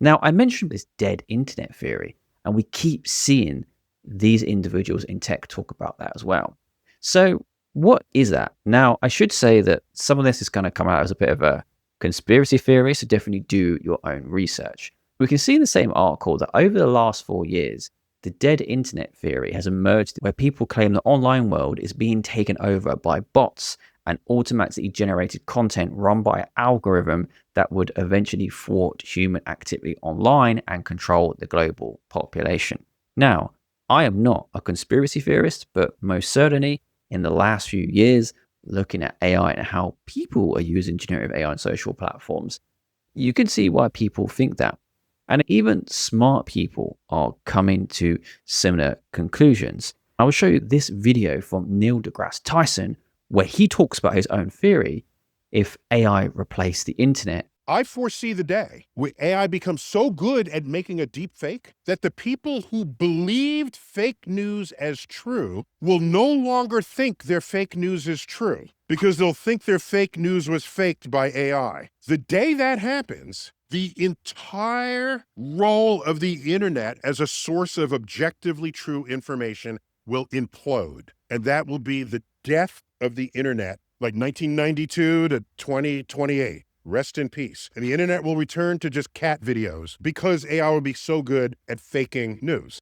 Now, I mentioned this dead internet theory, and we keep seeing these individuals in tech talk about that as well. So, what is that? Now, I should say that some of this is going to come out as a bit of a conspiracy theory, so definitely do your own research. We can see in the same article that over the last 4 years, the dead internet theory has emerged where people claim the online world is being taken over by bots and automatically generated content run by an algorithm that would eventually thwart human activity online and control the global population. Now, I am not a conspiracy theorist, but most certainly in the last few years, looking at AI and how people are using generative AI on social platforms, you can see why people think that. And even smart people are coming to similar conclusions. I will show you this video from Neil deGrasse Tyson, where he talks about his own theory if AI replaced the internet. I foresee the day where AI becomes so good at making a deep fake that the people who believed fake news as true will no longer think their fake news is true because they'll think their fake news was faked by AI. The day that happens, the entire role of the internet as a source of objectively true information will implode. And that will be the death of the internet, like 1992 to 2028. Rest in peace. And the internet will return to just cat videos because AI will be so good at faking news.